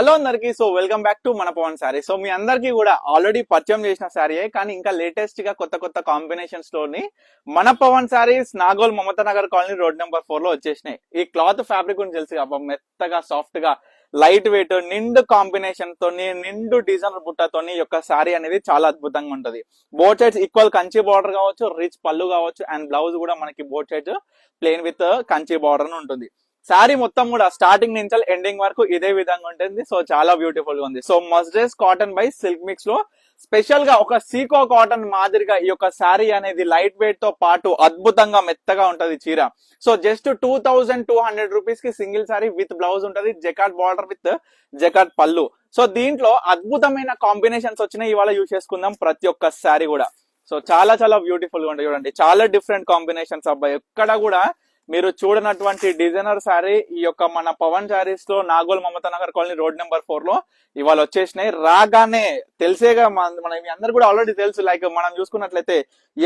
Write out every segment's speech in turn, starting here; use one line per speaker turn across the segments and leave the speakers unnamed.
Hello అందరికి. So welcome back to మన Pawan sari. So మీ అందరికి కూడా ఆల్రెడీ పరిచయం చేసిన శారీయే, కానీ ఇంకా లేటెస్ట్ గా కొత్త కొత్త కాంబినేషన్స్ లోని మన Pavan sarees Nagole Mamata Nagar colony road number 4 లో వచ్చేసినాయి. ఈ క్లాత్ ఫ్యాబ్రిక్ గురించి తెలుసు కాబట్టి మెత్తగా సాఫ్ట్ గా లైట్ వెయిట్ నిండు కాంబినేషన్ తోని నిండు డిజైనర్ బుట్టతోని యొక్క శారీ అనేది చాలా అద్భుతంగా ఉంటది. Both sides equal Kanchi border కావచ్చు, రిచ్ పళ్ళు కావచ్చు, అండ్ బ్లౌజ్ కూడా మనకి both sides plain with Kanchi border ఉంటుంది. శారీ మొత్తం కూడా స్టార్టింగ్ నుంచి ఎండింగ్ వరకు ఇదే విధంగా ఉంటుంది. సో చాలా బ్యూటిఫుల్ గా ఉంది. సో మస్డ్రెస్ కాటన్ బై సిల్క్ మిక్స్ లో స్పెషల్ గా ఒక సీకో కాటన్ మాదిరిగా ఈ యొక్క శారీ అనేది లైట్ వెయిట్ తో పాటు అద్భుతంగా మెత్తగా ఉంటది చీర. సో జస్ట్ 2200 రూపీస్ కి సింగిల్ శారీ విత్ బ్లౌజ్ ఉంటది, జకాట్ బార్డర్ విత్ జకాట్ పళ్ళు. సో దీంట్లో అద్భుతమైన కాంబినేషన్స్ వచ్చినాయి. ఇవాళ యూజ్ చేసుకుందాం ప్రతి ఒక్క శారీ కూడా. సో చాలా చాలా బ్యూటిఫుల్ గా ఉంటాయి. చూడండి, చాలా డిఫరెంట్ కాంబినేషన్స్ అబ్బాయి. ఎక్కడ కూడా మీరు చూడనటువంటి డిజైనర్ శారీ ఈ యొక్క మన పవన్ శారీస్ లో Nagole Mamata Nagar colony road number 4 లో ఇవాళ వచ్చేసినాయి. రాగానే తెలిసేగా మన మీ అందరు కూడా ఆల్రెడీ తెలుసు. లైక్ మనం చూసుకున్నట్లయితే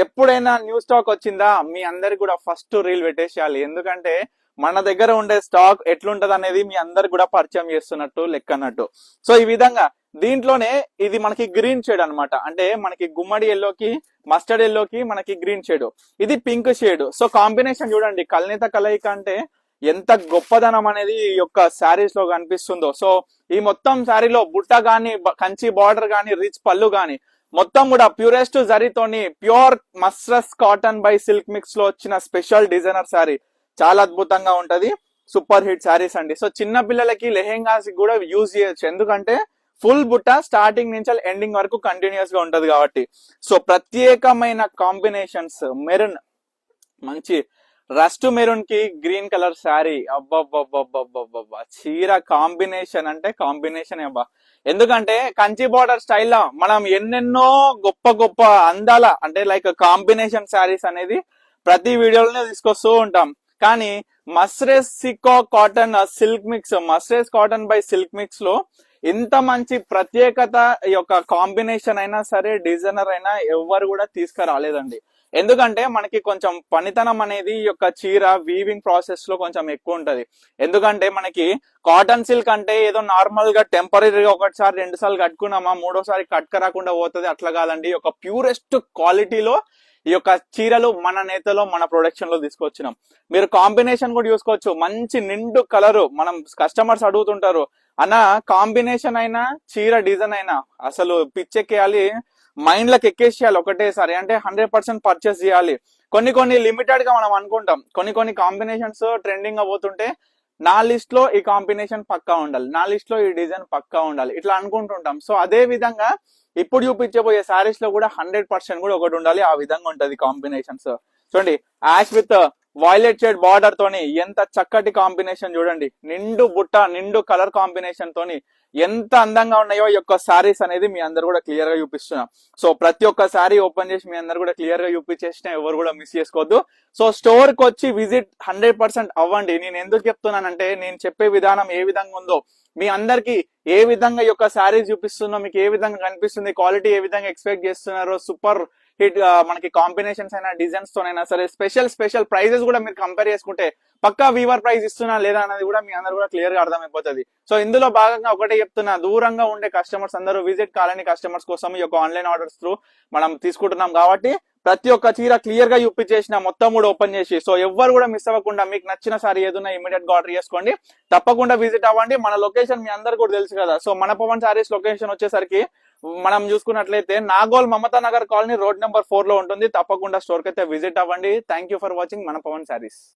ఎప్పుడైనా న్యూ స్టాక్ వచ్చిందా మీ అందరికి కూడా ఫస్ట్ రీల్ పెట్టేసేయాలి. ఎందుకంటే మన దగ్గర ఉండే స్టాక్ ఎట్లుంటది అనేది మీ అందరికి కూడా పరిచయం చేస్తున్నట్టు లెక్కన్నట్టు. సో ఈ విధంగా దీంట్లోనే ఇది మనకి గ్రీన్ షేడ్ అన్నమాట. అంటే మనకి గుమ్మడి ఎల్లోకి మస్టర్డ్ ఎల్లోకి మనకి గ్రీన్ షేడ్, ఇది పింక్ షేడ్. సో కాంబినేషన్ చూడండి, కల్నేత కలయిక అంటే ఎంత గొప్పదనం అనేది ఈ యొక్క శారీస్ లో కనిపిస్తుందో. సో ఈ మొత్తం శారీలో బుట్ట గాని, కంచి బార్డర్ గాని, రిచ్ పళ్ళు గాని మొత్తం కూడా ప్యూరెస్ట్ జరీతోని ప్యూర్ మస్రస్ కాటన్ బై సిల్క్ మిక్స్ లో వచ్చిన స్పెషల్ డిజైనర్ శారీ. చాలా అద్భుతంగా ఉంటది. సూపర్ హిట్ శారీస్ అండి. సో చిన్న పిల్లలకి లెహెంగాస్ కూడా యూజ్ చేయొచ్చు, ఎందుకంటే ఫుల్ బుట్ట స్టార్టింగ్ నుంచి ఎండింగ్ వరకు కంటిన్యూస్ గా ఉంటది కాబట్టి. సో ప్రత్యేకమైన కాంబినేషన్స్, మెరూన్, మంచి రస్ట్ మెరూన్ కి గ్రీన్ కలర్ శారీ. అబ్బబ్బబ్బబ్బబ్బబ్బబ్బా, చీర కాంబినేషన్ అంటే కాంబినేషన్ అబ్బా. ఎందుకంటే కంచి బార్డర్ స్టైల్లో మనం ఎన్నెన్నో గొప్ప గొప్ప అందాల అంటే లైక్ కాంబినేషన్ శారీస్ అనేది ప్రతి వీడియోలోనే తీసుకొస్తూ ఉంటాం. కానీ మస్రెస్ సికో కాటన్ సిల్క్ మిక్స్, మస్రెస్ కాటన్ బై సిల్క్ మిక్స్ లో ఇంత మంచి ప్రత్యేకత ఈ యొక్క కాంబినేషన్ అయినా సరే, డిజైనర్ అయినా ఎవరు కూడా తీసుకురాలేదండి. ఎందుకంటే మనకి కొంచెం పనితనం అనేది ఈ యొక్క చీర వీవింగ్ ప్రాసెస్ లో కొంచెం ఎక్కువ ఉంటది. ఎందుకంటే మనకి కాటన్ సిల్క్ అంటే ఏదో నార్మల్ గా టెంపరీగా ఒకటిసారి 2 సార్లు కట్టుకున్నామా, మూడోసారి కట్క రాకుండా పోతుంది, అట్లా కాదండి. ఒక ప్యూరెస్ట్ క్వాలిటీలో ఈ యొక్క చీరలు మన నేతలో మన ప్రొడక్షన్ లో తీసుకొచ్చినాం. మీరు కాంబినేషన్ కూడా చూసుకోవచ్చు. మంచి నిండు కలరు. మనం కస్టమర్స్ అడుగుతుంటారు, అన్న కాంబినేషన్ అయినా చీర డిజైన్ అయినా అసలు పిచ్చెక్కేయాలి, మైండ్ లకు ఎక్కేసేయాలి ఒకటేసారి. అంటే 100% పర్చేస్ చేయాలి. కొన్ని లిమిటెడ్ గా మనం అనుకుంటాం. కొన్ని కాంబినేషన్స్ ట్రెండింగ్ గా పోతుంటే నా లిస్ట్ లో ఈ కాంబినేషన్ పక్కా ఉండాలి, నా లిస్ట్ లో ఈ డిజైన్ పక్కా ఉండాలి, ఇట్లా అనుకుంటుంటాం. సో అదే విధంగా ఇప్పుడు చూపించబోయే శారీస్ లో కూడా 100% కూడా ఒకటి ఉండాలి. ఆ విధంగా ఉంటది కాంబినేషన్స్. చూడండి, ash with violet shade border తోని ఎంత చక్కటి కాంబినేషన్. చూడండి, నిండు బుట్ట, నిండు కలర్ కాంబినేషన్ తోని ఎంత అందంగా ఉన్నాయో ఈ యొక్క శారీస్ అనేది మీ అందరు కూడా క్లియర్ గా చూపిస్తున్నాం. సో ప్రతి ఒక్క శారీ ఓపెన్ చేసి మీ అందరు కూడా క్లియర్ గా చూపించేసిన ఎవరు కూడా మిస్ చేసుకోవద్దు. సో స్టోర్ కి వచ్చి విజిట్ 100% అవ్వండి. నేను ఎందుకు చెప్తున్నానంటే, నేను చెప్పే విధానం ఏ విధంగా ఉందో మీ అందరికి ఏ విధంగా ఈ యొక్క శారీస్ చూపిస్తుందో మీకు ఏ విధంగా కనిపిస్తుంది, క్వాలిటీ ఏ విధంగా ఎక్స్పెక్ట్ చేస్తున్నారో, సూపర్ హిట్ మనకి కాంబినేషన్స్ అయినా డిజైన్స్ తోనైనా సరే, స్పెషల్ ప్రైజెస్ కూడా మీరు కంపేర్ చేసుకుంటే పక్కా వీవర్ ప్రైస్ ఇస్తున్నా లేదా అనేది కూడా మీ అందరు కూడా క్లియర్ గా అర్థమైపోతుంది. సో ఇందులో భాగంగా ఒకటే చెప్తున్నా, దూరంగా ఉండే కస్టమర్స్ అందరూ విజిట్ కాలని కస్టమర్స్ కోసం ఈ యొక్క ఆన్లైన్ ఆర్డర్స్ త్రూ మనం తీసుకుంటున్నాం కాబట్టి ప్రతి ఒక్క చీర క్లియర్ గా చూపించేసిన మొత్తం కూడా ఓపెన్ చేసి. సో ఎవరు కూడా మిస్ అవ్వకుండా మీకు నచ్చిన సారీ ఏదైనా ఇమీడియట్ గా ఆర్డర్ చేసుకోండి. తప్పకుండా విజిట్ అవ్వండి. మన లొకేషన్ మీ అందరు కూడా తెలుసు కదా. సో మన పవన్ శారీస్ లొకేషన్ వచ్చేసరికి మనం చూసుకున్నట్లయితే Nagole Mamata Nagar colony road number 4 లో ఉంటుంది. తప్పకుండా స్టోర్ కి అయితే విజిట్ అవ్వండి. థ్యాంక్ యూ ఫర్ వాచింగ్ మన పవన్ శారీస్.